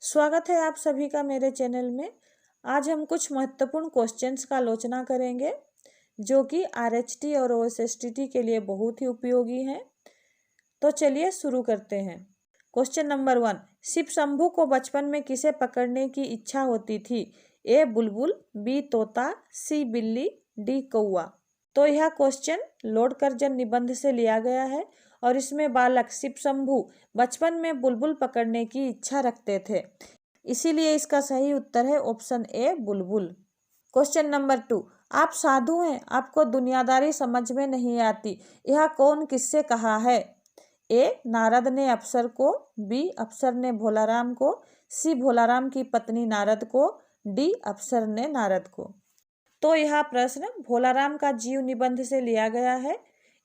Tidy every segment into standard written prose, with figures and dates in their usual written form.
स्वागत है आप सभी का मेरे चैनल में। आज हम कुछ महत्वपूर्ण क्वेश्चंस का आलोचना करेंगे जो कि आरएचटी और ओएसएसटी के लिए बहुत ही उपयोगी हैं। तो चलिए शुरू करते हैं। क्वेश्चन नंबर 1, शिव शंभू को बचपन में किसे पकड़ने की इच्छा होती थी? ए बुलबुल, बी तोता, सी बिल्ली, डी कौआ। तो यह क्वेश्चन लॉर्ड कर्जन निबंध से लिया गया है और इसमें बालक शिव शंभू बचपन में बुलबुल पकड़ने की इच्छा रखते थे, इसीलिए इसका सही उत्तर है ऑप्शन ए बुलबुल। क्वेश्चन नंबर 2, आप साधु हैं, आपको दुनियादारी समझ में नहीं आती, यह कौन किससे कहा है? ए नारद ने अप्सर को, बी अप्सर ने भोलाराम को, सी भोलाराम की पत्नी नारद को, डी अप्सर ने नारद को। तो यह प्रश्न भोलाराम का जीव निबंध से लिया गया है।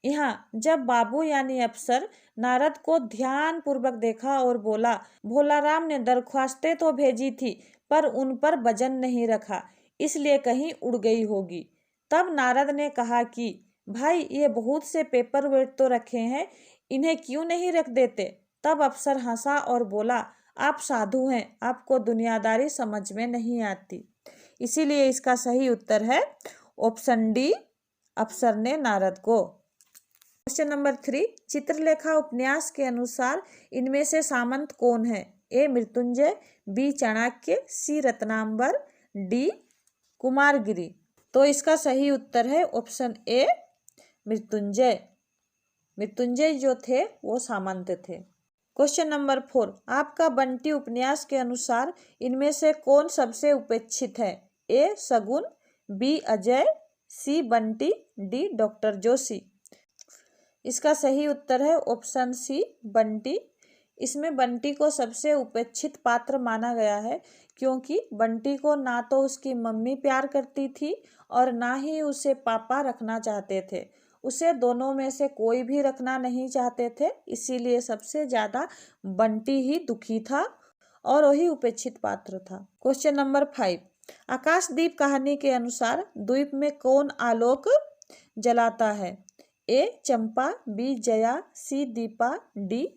यहाँ जब बाबू यानी अप्सर नारद को ध्यान पूर्वक देखा और बोला, भोलाराम ने दरख्वास्तें तो भेजी थी पर उन पर वजन नहीं रखा, इसलिए कहीं उड़ गई होगी। तब नारद ने कहा कि भाई ये बहुत से पेपर वेट तो रखे हैं, इन्हें क्यों नहीं रख देते? तब अप्सर हंसा और बोला, आप साधु हैं, आपको दुनियादारी समझ में नहीं आती। इसीलिए इसका सही उत्तर है ऑप्शन डी, अप्सर ने नारद को। क्वेश्चन नंबर 3, चित्रलेखा उपन्यास के अनुसार इनमें से सामंत कौन है? ए मृत्युंजय, बी चाणक्य, सी रत्नांबर, डी कुमारगिरी। तो इसका सही उत्तर है ऑप्शन ए मृत्युंजय। मृत्युंजय जो थे वो सामंत थे। क्वेश्चन नंबर 4, आपका बंटी उपन्यास के अनुसार इनमें से कौन सबसे उपेक्षित है? ए सगुन, बी अजय, सी बंटी, डी डॉक्टर जोशी। इसका सही उत्तर है ऑप्शन सी बंटी। इसमें बंटी को सबसे उपेक्षित पात्र माना गया है क्योंकि बंटी को ना तो उसकी मम्मी प्यार करती थी और ना ही उसे पापा रखना चाहते थे। उसे दोनों में से कोई भी रखना नहीं चाहते थे, इसीलिए सबसे ज़्यादा बंटी ही दुखी था और वही उपेक्षित पात्र था। क्वेश्चन नंबर 5, आकाशदीप कहानी के अनुसार द्वीप में कौन आलोक जलाता है? ए चंपा, बी जया, सी दीपा, डी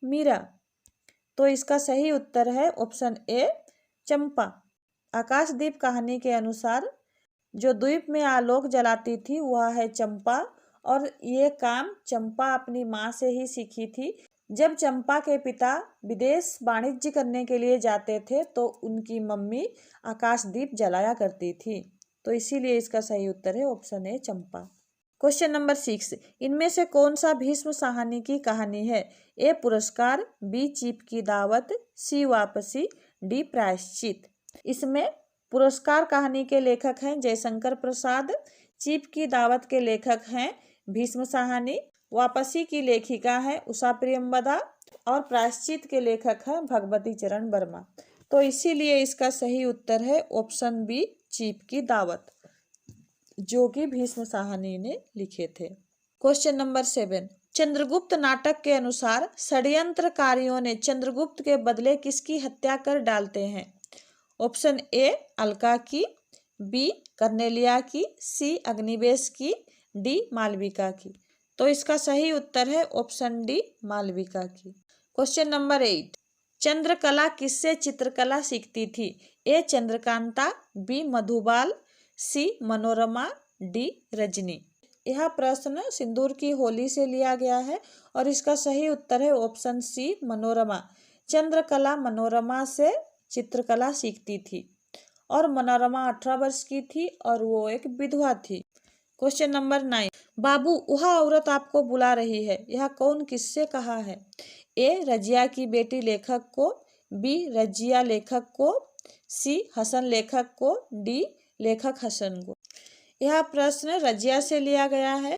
मीरा। तो इसका सही उत्तर है ऑप्शन ए चंपा। आकाशदीप कहानी के अनुसार जो द्वीप में आलोक जलाती थी वह है चंपा और ये काम चंपा अपनी माँ से ही सीखी थी। जब चंपा के पिता विदेश वाणिज्य करने के लिए जाते थे तो उनकी मम्मी आकाशदीप जलाया करती थी, तो इसीलिए इसका सही उत्तर है ऑप्शन ए चंपा। क्वेश्चन नंबर 6, इनमें से कौन सा भीष्म साहनी की कहानी है? ए पुरस्कार, बी चीप की दावत, सी वापसी, डी प्रायश्चित। इसमें पुरस्कार कहानी के लेखक हैं जयशंकर प्रसाद, चीप की दावत के लेखक हैं भीष्म साहनी, वापसी की लेखिका है उषा प्रियंवदा और प्रायश्चित के लेखक हैं भगवती चरण वर्मा। तो इसीलिए इसका सही उत्तर है ऑप्शन बी चीप की दावत, जो कि भीष्म साहनी ने लिखे थे। क्वेश्चन नंबर 7, चंद्रगुप्त नाटक के अनुसार षड्यंत्रकारियों ने चंद्रगुप्त के बदले किसकी हत्या कर डालते हैं? ऑप्शन ए अलका की, बी कर्नेलिया की, सी अग्निवेश की, डी मालविका की। तो इसका सही उत्तर है ऑप्शन डी मालविका की। क्वेश्चन नंबर 8, चंद्रकला किससे चित्रकला सीखती थी? ए चंद्रकांता, बी मधुबाल, सी मनोरमा, डी रजनी। यह प्रश्न सिंदूर की होली से लिया गया है और इसका सही उत्तर है ऑप्शन सी मनोरमा। चंद्रकला मनोरमा से चित्रकला सीखती थी और मनोरमा 18 वर्ष की थी और वो एक विधवा थी। क्वेश्चन नंबर 9, बाबू वह औरत आपको बुला रही है, यह कौन किससे कहा है? ए रजिया की बेटी लेखक को, बी रजिया लेखक को, सी हसन लेखक को, डी लेखक हसन को। यह प्रश्न रजिया से लिया गया है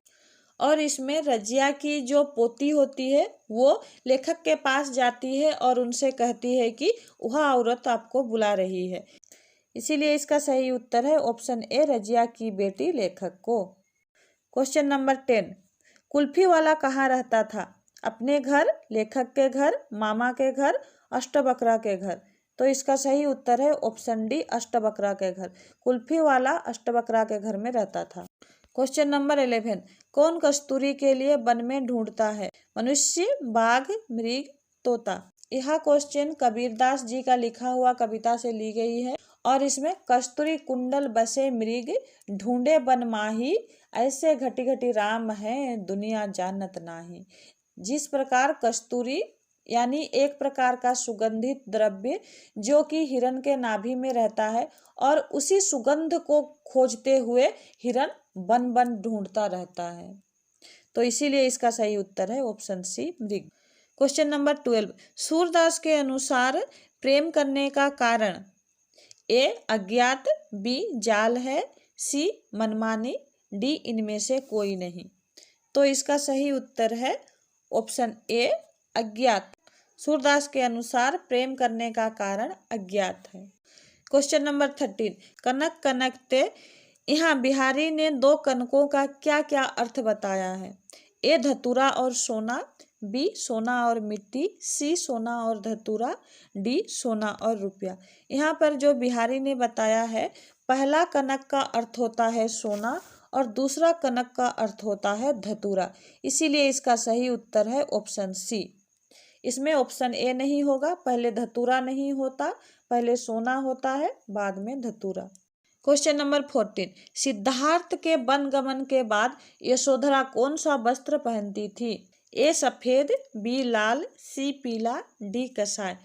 और इसमें रजिया की जो पोती होती है वो लेखक के पास जाती है और उनसे कहती है कि वह औरत आपको बुला रही है, इसीलिए इसका सही उत्तर है ऑप्शन ए रजिया की बेटी लेखक को। क्वेश्चन नंबर 10, कुल्फी वाला कहाँ रहता था? अपने घर, लेखक के घर, मामा के घर, अष्टवक्रा के घर। तो इसका सही उत्तर है ऑप्शन डी अष्टवक्रा के घर। कुल्फी वाला अष्टवक्रा के घर में रहता था। क्वेश्चन नंबर 11, कौन कस्तूरी के लिए वन में ढूंढता है? मनुष्य, बाघ, मृग, तोता। यह क्वेश्चन कबीरदास जी का लिखा हुआ कविता से ली गई है और इसमें कस्तूरी कुंडल बसे मृग ढूंढे बन माही ऐसे घटी घटी राम है दुनिया जानत नाही। जिस प्रकार कस्तूरी यानी एक प्रकार का सुगंधित द्रव्य जो कि हिरण के नाभि में रहता है और उसी सुगंध को खोजते हुए हिरण बन बन ढूंढता रहता है, तो इसीलिए इसका सही उत्तर है ऑप्शन सी मृग। क्वेश्चन नंबर 12, सूरदास के अनुसार प्रेम करने का कारण ए अज्ञात, बी जाल है, सी मनमानी, डी इनमें से कोई नहीं। तो इसका सही उत्तर है ऑप्शन ए अज्ञात। सूरदास के अनुसार प्रेम करने का कारण अज्ञात है। क्वेश्चन नंबर 13, कनक कनक ते, यहाँ बिहारी ने दो कनकों का क्या क्या अर्थ बताया है। ए धतूरा और सोना, बी सोना और मिट्टी, सी सोना और धतूरा, डी सोना और रुपया। यहाँ पर जो बिहारी ने बताया है, पहला कनक का अर्थ होता है सोना और दूसरा कनक का अर्थ होता है धतूरा, इसीलिए इसका सही उत्तर है ऑप्शन सी। इसमें ऑप्शन ए नहीं होगा, पहले धतूरा नहीं होता, पहले सोना होता है बाद में धतूरा। क्वेश्चन नंबर 14, सिद्धार्थ के वनगमन के बाद यशोधरा कौन सा वस्त्र पहनती थी। ए सफेद, बी लाल, सी पीला, डी कसाय।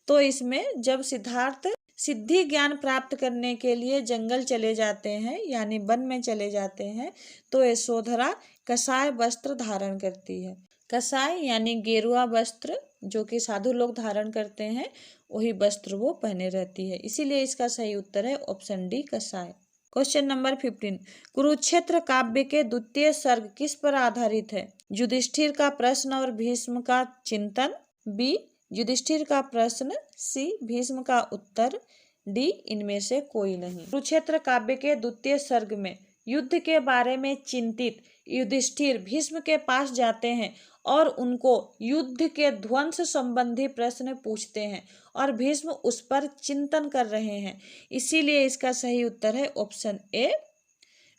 तो इसमें जब सिद्धार्थ सिद्धि ज्ञान प्राप्त करने के लिए जंगल चले जाते हैं यानी वन में चले जाते हैं, तो यशोधरा कसाय वस्त्र धारण करती है। कसाय यानी गेरुआ वस्त्र जो कि साधु लोग धारण करते हैं, वही वस्त्र वो पहने रहती है, इसीलिए इसका सही उत्तर है ऑप्शन डी कसाय। क्वेश्चन नंबर 15, कुरुक्षेत्र काव्य के द्वितीय सर्ग किस पर आधारित है। युधिष्ठिर का प्रश्न और भीष्म का चिंतन, बी युधिष्ठिर का प्रश्न, सी भीष्म का उत्तर, डी इनमें से कोई नहीं। कुरुक्षेत्र काव्य के द्वितीय सर्ग में युद्ध के बारे में चिंतित युधिष्ठिर भीष्म के पास जाते हैं और उनको युद्ध के ध्वंस संबंधी प्रश्न पूछते हैं और भीष्म उस पर चिंतन कर रहे हैं, इसीलिए इसका सही उत्तर है ऑप्शन ए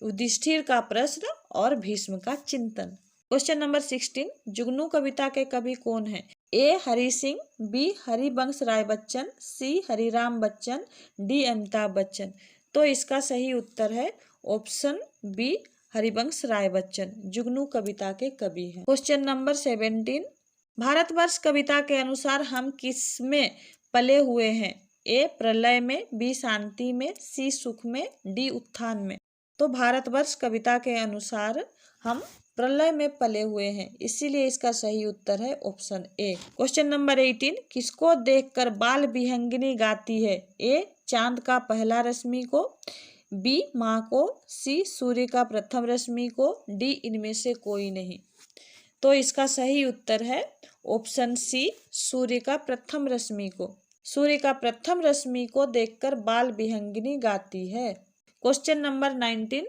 युधिष्ठिर का प्रश्न और भीष्म का चिंतन। क्वेश्चन नंबर 16, जुगनू कविता के कवि कौन है। ए हरि सिंह, बी हरिवंश राय बच्चन, सी हरिराम बच्चन, डी अमिताभ बच्चन। तो इसका सही उत्तर है ऑप्शन बी हरिवंश राय बच्चन जुगनू कविता के कवि हैं। क्वेश्चन नंबर 17, भारतवर्ष कविता के अनुसार हम किस में पले हुए हैं। ए प्रलय में, बी शांति में, सी सुख में, डी उत्थान में। तो भारतवर्ष कविता के अनुसार हम प्रलय में पले हुए हैं, इसीलिए इसका सही उत्तर है ऑप्शन ए। क्वेश्चन नंबर 18, किसको देखकर बाल विहंगिनी गाती है। ए चांद का पहला रश्मि को, बी माँ को, सी सूर्य का प्रथम रश्मि को, डी इनमें से कोई नहीं। तो इसका सही उत्तर है ऑप्शन सी सूर्य का प्रथम रश्मि को। सूर्य का प्रथम रश्मि को देखकर बाल विहंगिनी गाती है। क्वेश्चन नंबर 19,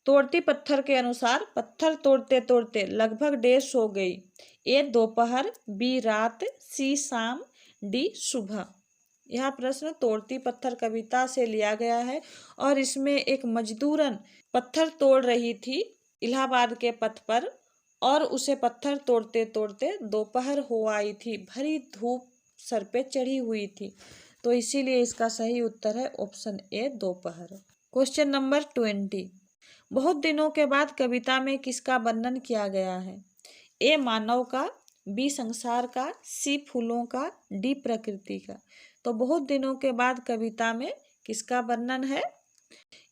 तोड़ती पत्थर के अनुसार पत्थर तोड़ते तोड़ते लगभग देर सो गई। ए दोपहर, बी रात, सी शाम, डी सुबह। यह प्रश्न तोड़ती पत्थर कविता से लिया गया है और इसमें एक मजदूरन पत्थर तोड़ रही थी इलाहाबाद के पथ पर और उसे पत्थर तोड़ते तोड़ते दोपहर हो आई थी, भरी धूप सर पे चढ़ी हुई थी, तो इसीलिए इसका सही उत्तर है ऑप्शन ए दोपहर। क्वेश्चन नंबर 20, बहुत दिनों के बाद कविता में किसका वर्णन किया गया है। ए मानव का, बी संसार का, सी फूलों का, डी प्रकृति का। तो बहुत दिनों के बाद कविता में किसका वर्णन है,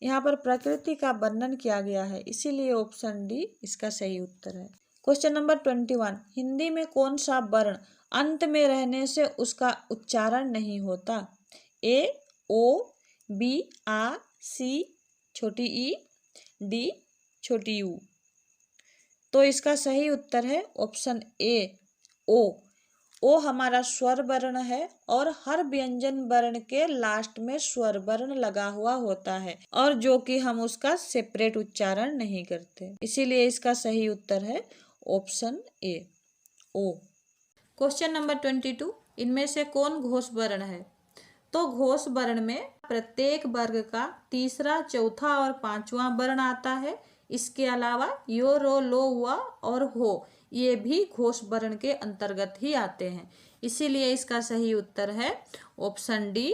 यहाँ पर प्रकृति का वर्णन किया गया है, इसीलिए ऑप्शन डी इसका सही उत्तर है। क्वेश्चन नंबर 21, हिंदी में कौन सा वर्ण अंत में रहने से उसका उच्चारण नहीं होता। ए ओ, बी आ, सी छोटी ई, डी छोटी यू। तो इसका सही उत्तर है ऑप्शन ए ओ। ओ हमारा स्वर वर्ण है और हर व्यंजन वर्ण के लास्ट में स्वर वर्ण लगा हुआ होता है और जो कि हम उसका सेपरेट उच्चारण नहीं करते, इसीलिए इसका सही उत्तर है ऑप्शन ए ओ। क्वेश्चन नंबर 22, इनमें से कौन घोष वर्ण है। तो घोष वर्ण में प्रत्येक वर्ग का तीसरा, चौथा और पांचवा वर्ण आता है। इसके अलावा यो, रो, लो, व और हो ये भी घोष वर्ण के अंतर्गत ही आते हैं, इसीलिए इसका सही उत्तर है ऑप्शन डी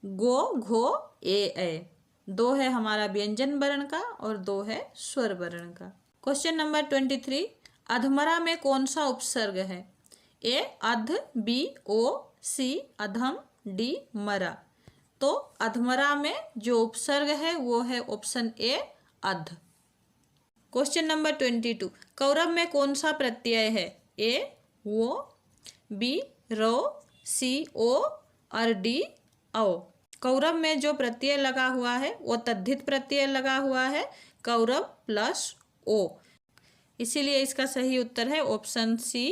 गो घो ए। 2 है हमारा व्यंजन वर्ण का और 2 है स्वर वर्ण का। क्वेश्चन नंबर 23, अधमरा में कौन सा उपसर्ग है? ए अध, बी ओ, सी अधम, डी मरा। तो अधमरा में जो उपसर्ग है वो है ऑप्शन ए अध। क्वेश्चन नंबर 22, कौरव में कौन सा प्रत्यय है? ए वो, बी रो, सी ओ और डी औ। कौरव में जो प्रत्यय लगा हुआ है वो तद्धित प्रत्यय लगा हुआ है, कौरव प्लस ओ। इसीलिए इसका सही उत्तर है ऑप्शन सी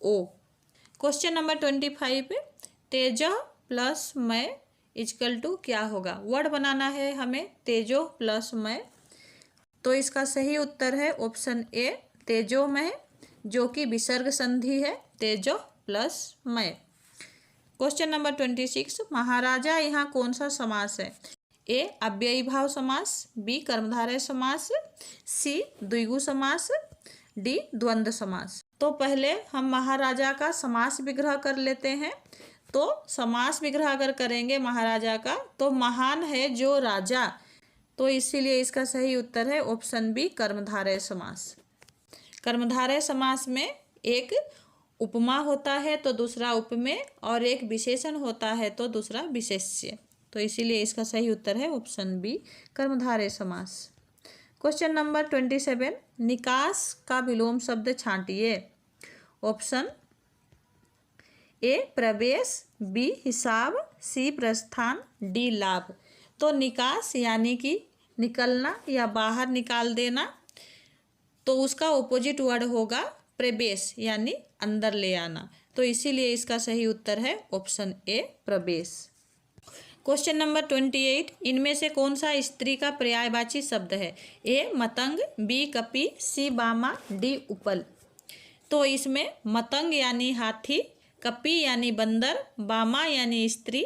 ओ। क्वेश्चन नंबर 25, तेजो प्लस मैं इजकल टू क्या होगा? वर्ड बनाना है हमें तेजो प्लस मैं, तो इसका सही उत्तर है ऑप्शन ए तेजोमय, जो कि विसर्ग संधि है, तेजो प्लस मैं। क्वेश्चन नंबर 26, महाराजा यहाँ कौन सा समास है? ए अव्ययी भाव समास, बी कर्मधारय समास, सी द्विगु समास, डी द्वंद्व समास। तो पहले हम महाराजा का समास विग्रह कर लेते हैं। तो समास विग्रह अगर करेंगे महाराजा का, तो महान है जो राजा, तो इसीलिए इसका सही उत्तर है ऑप्शन बी कर्मधारय समास। कर्मधारय समास में एक उपमा होता है तो दूसरा उपमेय, और एक विशेषण होता है तो दूसरा विशेष्य, तो इसीलिए इसका सही उत्तर है ऑप्शन बी कर्मधारय समास। क्वेश्चन नंबर 27, निकास का विलोम शब्द छांटिए। ऑप्शन ए प्रवेश, बी हिसाब, सी प्रस्थान, डी लाभ। तो निकास यानी कि निकलना या बाहर निकाल देना, तो उसका ऑपोजिट वर्ड होगा प्रवेश यानी अंदर ले आना, तो इसीलिए इसका सही उत्तर है ऑप्शन ए प्रवेश। क्वेश्चन नंबर 28, इनमें से कौन सा स्त्री का पर्यायवाची शब्द है? ए मतंग, बी कपि, सी बामा, डी उपल। तो इसमें मतंग यानी हाथी, कपि यानी बंदर, बामा यानी स्त्री,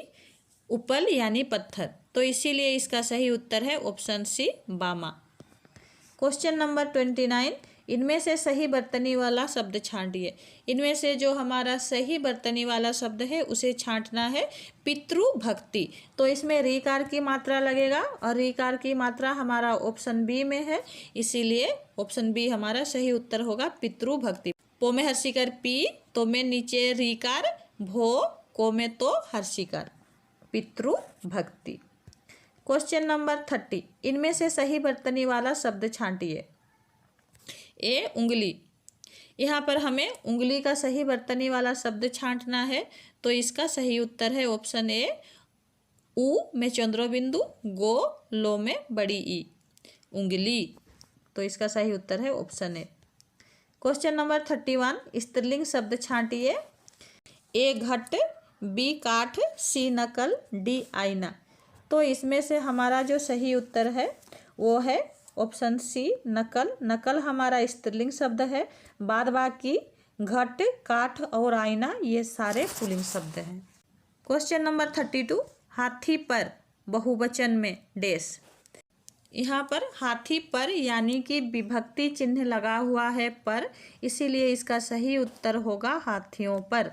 उपल यानी पत्थर, तो इसीलिए इसका सही उत्तर है ऑप्शन सी बामा। क्वेश्चन नंबर 29, इनमें से सही बर्तनी वाला शब्द छांटिए। इनमें से जो हमारा सही बर्तनी वाला शब्द है उसे छांटना है पितृभक्ति। तो इसमें रीकार की मात्रा लगेगा और रीकार की मात्रा हमारा ऑप्शन बी में है, इसीलिए ऑप्शन बी हमारा सही उत्तर होगा पितृभक्ति। पो में हर्षिकर पी, तो में नीचे रीकार, भो को में तो हर्षिकर, पितृभक्ति। क्वेश्चन नंबर 30, इनमें से सही बर्तनी वाला शब्द छांटिए। ए उंगली, यहाँ पर हमें उंगली का सही बर्तनी वाला शब्द छांटना है, तो इसका सही उत्तर है ऑप्शन ए उ में चंद्रबिंदु, गो लो में बड़ी ई, उंगली, तो इसका सही उत्तर है ऑप्शन ए। क्वेश्चन नंबर 31, स्त्रीलिंग शब्द छांटिए। ए घट, बी काठ, सी नकल, डी आईना। तो इसमें से हमारा जो सही उत्तर है वो है ऑप्शन सी नकल। नकल हमारा स्त्रीलिंग शब्द है, बाद बाकी घट, काठ और आईना ये सारे पुल्लिंग शब्द हैं। क्वेश्चन नंबर 32, हाथी पर बहुवचन में डैश। यहाँ पर हाथी पर यानी कि विभक्ति चिन्ह लगा हुआ है पर, इसीलिए इसका सही उत्तर होगा हाथियों पर।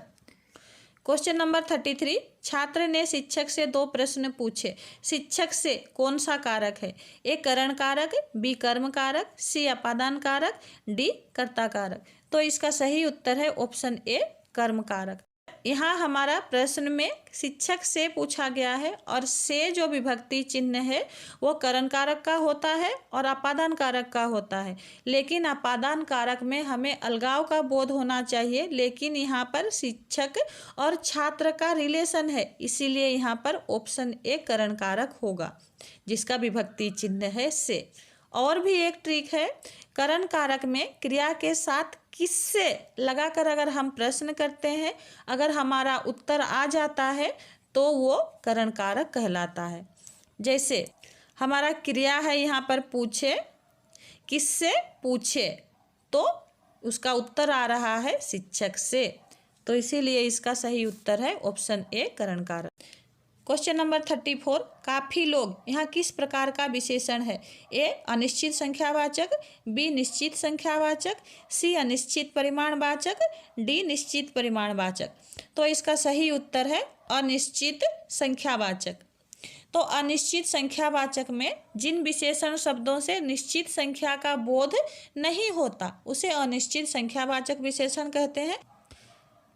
क्वेश्चन नंबर 33, छात्र ने शिक्षक से 2 प्रश्न पूछे, शिक्षक से कौन सा कारक है? ए करण कारक, बी कर्म कारक, सी अपादान कारक, डी कर्ता कारक। तो इसका सही उत्तर है ऑप्शन ए कर्म कारक। यहाँ हमारा प्रश्न में शिक्षक से पूछा गया है और से जो विभक्ति चिन्ह है वो करण कारक का होता है और अपादान कारक का होता है, लेकिन अपादान कारक में हमें अलगाव का बोध होना चाहिए, लेकिन यहाँ पर शिक्षक और छात्र का रिलेशन है, इसीलिए यहाँ पर ऑप्शन ए करण कारक होगा जिसका विभक्ति चिन्ह है से। और भी एक ट्रिक है, करण कारक में क्रिया के साथ किससे लगाकर अगर हम प्रश्न करते हैं, अगर हमारा उत्तर आ जाता है तो वो करण कारक कहलाता है। जैसे हमारा क्रिया है यहाँ पर पूछे, किससे पूछे, तो उसका उत्तर आ रहा है शिक्षक से, तो इसीलिए इसका सही उत्तर है ऑप्शन ए करण कारक। क्वेश्चन नंबर 34, काफी लोग यहाँ किस प्रकार का विशेषण है? ए अनिश्चित संख्यावाचक, बी निश्चित संख्यावाचक, सी अनिश्चित परिमाणवाचक, डी निश्चित परिमाणवाचक। तो इसका सही उत्तर है अनिश्चित संख्यावाचक। तो अनिश्चित संख्यावाचक में जिन विशेषण शब्दों से निश्चित संख्या का बोध नहीं होता उसे अनिश्चित संख्यावाचक विशेषण कहते हैं।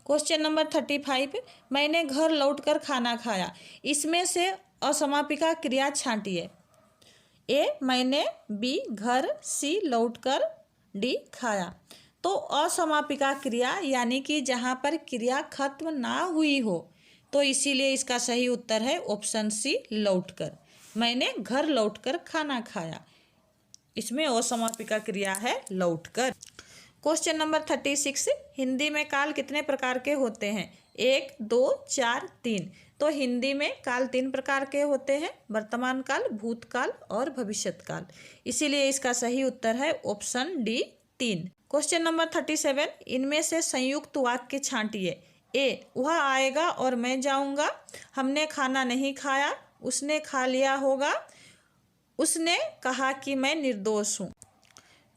क्वेश्चन नंबर 35, मैंने घर लौटकर खाना खाया। इसमें से असमापिका क्रिया छांटिए। ए मैंने, बी घर, सी लौटकर, डी खाया। तो असमापिका क्रिया यानी कि जहाँ पर क्रिया खत्म ना हुई हो, तो इसीलिए इसका सही उत्तर है ऑप्शन सी लौटकर। मैंने घर लौटकर खाना खाया, इसमें असमापिका क्रिया है लौटकर। क्वेश्चन नंबर 36, हिंदी में काल कितने प्रकार के होते हैं? 1, 2, 4, 3। तो हिंदी में काल 3 प्रकार के होते हैं, वर्तमान काल, भूतकाल और भविष्यत काल। इसीलिए इसका सही उत्तर है ऑप्शन डी 3। क्वेश्चन नंबर 37, इनमें से संयुक्त वाक्य छांटिए। ए वह आएगा और मैं जाऊंगा, हमने खाना नहीं खाया, उसने खा लिया होगा, उसने कहा कि मैं निर्दोष हूँ।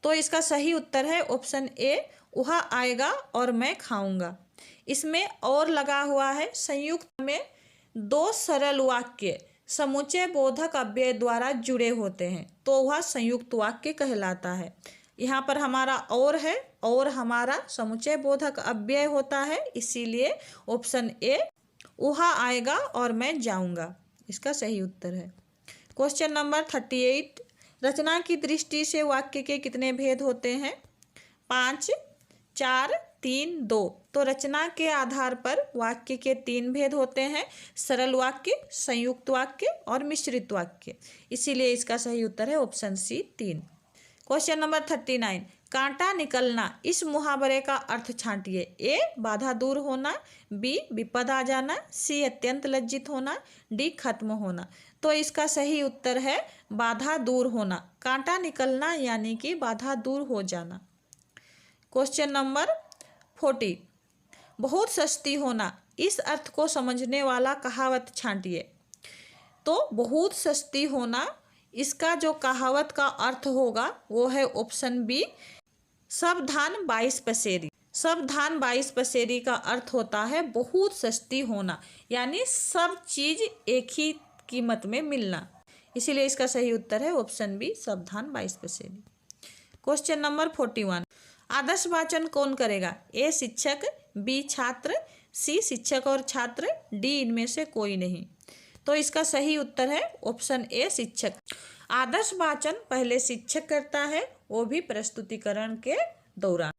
तो इसका सही उत्तर है ऑप्शन ए वह आएगा और मैं खाऊंगा। इसमें और लगा हुआ है संयुक्त में 2 सरल वाक्य समूचे बोधक अव्यय द्वारा जुड़े होते हैं, तो वह संयुक्त वाक्य कहलाता है। यहाँ पर हमारा और है और हमारा समुच्चय बोधक अव्यय होता है, इसीलिए ऑप्शन ए वह आएगा और मैं जाऊंगा इसका सही उत्तर है। क्वेश्चन नंबर 38, रचना की दृष्टि से वाक्य के कितने भेद होते हैं? 5, 4, 3, 2। तो रचना के आधार पर वाक्य के 3 भेद होते हैं, सरल वाक्य, संयुक्त वाक्य और मिश्रित वाक्य। इसीलिए इसका सही उत्तर है ऑप्शन सी 3। क्वेश्चन नंबर 39, कांटा निकलना, इस मुहावरे का अर्थ छांटिए। ए बाधा दूर होना, बी विपद आ जाना, सी अत्यंत लज्जित होना, डी खत्म होना। तो इसका सही उत्तर है बाधा दूर होना। कांटा निकलना यानी कि बाधा दूर हो जाना। क्वेश्चन नंबर 40, बहुत सस्ती होना, इस अर्थ को समझने वाला कहावत छांटिए। तो बहुत सस्ती होना, इसका जो कहावत का अर्थ होगा वो है ऑप्शन बी सब धान 22 पसेरी। सब धान 22 पसेरी का अर्थ होता है बहुत सस्ती होना, यानी सब चीज एक ही कीमत में मिलना। इसीलिए इसका सही उत्तर है ऑप्शन बी सब धान 22 पसेरी। क्वेश्चन नंबर 41, आदर्श वाचन कौन करेगा? ए शिक्षक, बी छात्र, सी शिक्षक और छात्र, डी इनमें से कोई नहीं। तो इसका सही उत्तर है ऑप्शन ए शिक्षक। आदर्श वाचन पहले शिक्षक करता है, वो भी प्रस्तुतिकरण के दौरान।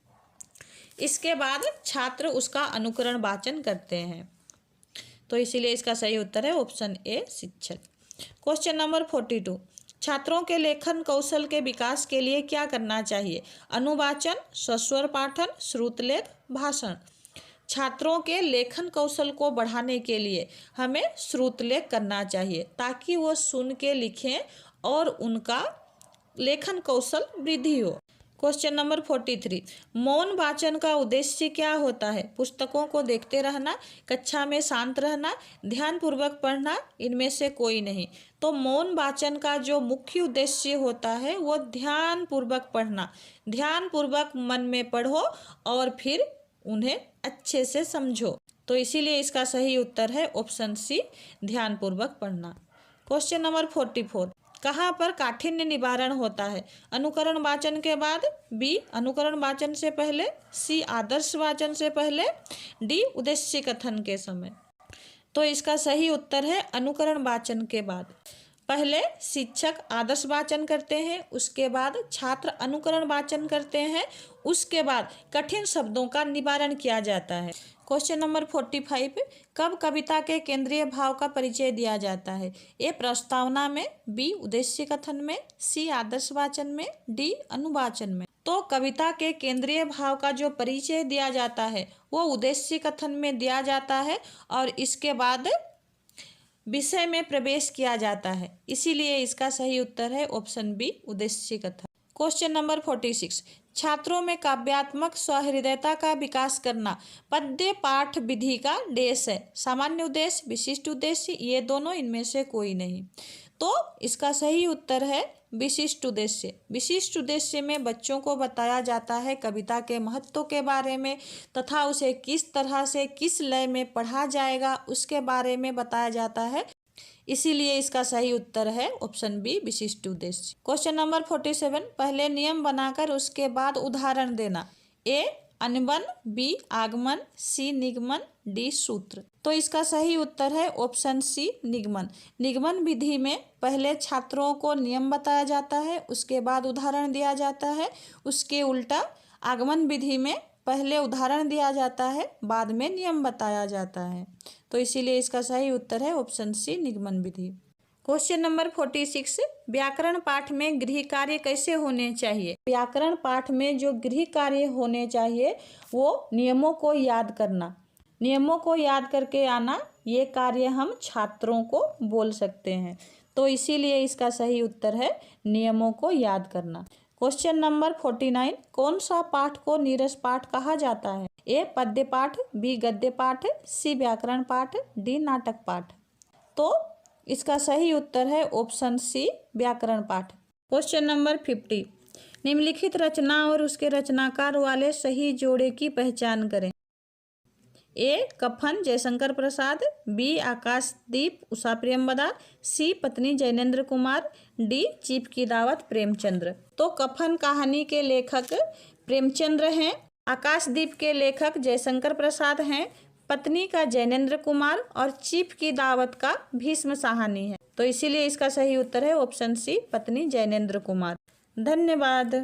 इसके बाद छात्र उसका अनुकरण वाचन करते हैं। तो इसीलिए इसका सही उत्तर है ऑप्शन ए शिक्षक। क्वेश्चन नंबर 42, छात्रों के लेखन कौशल के विकास के लिए क्या करना चाहिए? अनुवाचन, सस्वर पाठन, श्रुतलेख, भाषण। छात्रों के लेखन कौशल को बढ़ाने के लिए हमें श्रुतलेख करना चाहिए ताकि वो सुन के लिखें और उनका लेखन कौशल वृद्धि हो। क्वेश्चन नंबर 43, मौन वाचन का उद्देश्य क्या होता है? पुस्तकों को देखते रहना, कक्षा में शांत रहना, ध्यानपूर्वक पढ़ना, इनमें से कोई नहीं। तो मौन वाचन का जो मुख्य उद्देश्य होता है वो ध्यानपूर्वक पढ़ना। ध्यानपूर्वक मन में पढ़ो और फिर उन्हें अच्छे से समझो। तो इसीलिए इसका सही उत्तर है ऑप्शन सी ध्यानपूर्वक पढ़ना। क्वेश्चन नंबर 44, कहाँ पर काठिन्य निवारण होता है? अनुकरण वाचन के बाद, बी अनुकरण वाचन से पहले, सी आदर्श वाचन से पहले, डी उद्देश्य कथन के समय। तो इसका सही उत्तर है अनुकरण वाचन के बाद। पहले शिक्षक आदर्श वाचन करते हैं, उसके बाद छात्र अनुकरण वाचन करते हैं, उसके बाद कठिन शब्दों का निवारण किया जाता है। क्वेश्चन नंबर 45, कब कविता के केंद्रीय भाव का परिचय दिया जाता है? ए प्रस्तावना में, बी उद्देश्य कथन में, सी आदर्श वाचन में, डी अनुवाचन में। तो कविता के केंद्रीय भाव का जो परिचय दिया जाता है वो उद्देश्य कथन में दिया जाता है और इसके बाद विषय में प्रवेश किया जाता है। इसीलिए इसका सही उत्तर है ऑप्शन बी उद्देश्य कथन। क्वेश्चन नंबर 46, छात्रों में काव्यात्मक सहृदयता का विकास करना पद्य पाठ विधि का डैश है। सामान्य उद्देश्य, विशिष्ट उद्देश्य, ये दोनों, इनमें से कोई नहीं। तो इसका सही उत्तर है विशिष्ट उद्देश्य। विशिष्ट उद्देश्य में बच्चों को बताया जाता है कविता के महत्व के बारे में तथा उसे किस तरह से किस लय में पढ़ा जाएगा उसके बारे में बताया जाता है, इसीलिए इसका सही उत्तर है ऑप्शन बी, विशिष्ट उद्देश्य। क्वेश्चन नंबर 47, पहले नियम बनाकर उसके बाद उदाहरण देना। ए अनबन, बी आगमन, सी निगमन, डी सूत्र। तो इसका सही उत्तर है ऑप्शन सी, निगमन। निगमन विधि में पहले छात्रों को नियम बताया जाता है, उसके बाद उदाहरण दिया जाता है। उसके उल्टा आगमन विधि में पहले उदाहरण दिया जाता है, बाद में नियम बताया जाता है। तो इसीलिए इसका सही उत्तर है ऑप्शन सी, निगमन विधि। क्वेश्चन नंबर 46, व्याकरण पाठ में गृह कार्य कैसे होने चाहिए। व्याकरण पाठ में जो गृह कार्य होने चाहिए वो नियमों को याद करना। नियमों को याद करके आना, ये कार्य हम छात्रों को बोल सकते हैं। तो इसीलिए इसका सही उत्तर है नियमों को याद करना। क्वेश्चन नंबर 49, कौन सा पाठ को नीरस पाठ कहा जाता है। ए पद्य पाठ, बी गद्य पाठ, सी व्याकरण पाठ, डी नाटक पाठ। तो इसका सही उत्तर है ऑप्शन सी, व्याकरण पाठ। क्वेश्चन नंबर 50, निम्नलिखित रचना और उसके रचनाकार वाले सही जोड़े की पहचान करें। ए कफन, जयशंकर प्रसाद, बी आकाशदीप, उषा प्रेमवदा, सी पत्नी जैनेन्द्र कुमार, डी चीफ की दावत प्रेमचंद्र। तो कफन कहानी के लेखक प्रेमचंद्र हैं, आकाशदीप के लेखक जयशंकर प्रसाद हैं, पत्नी का जैनेन्द्र कुमार और चीफ की दावत का भीष्म साहनी है। तो इसीलिए इसका सही उत्तर है ऑप्शन सी, पत्नी जैनेन्द्र कुमार। धन्यवाद।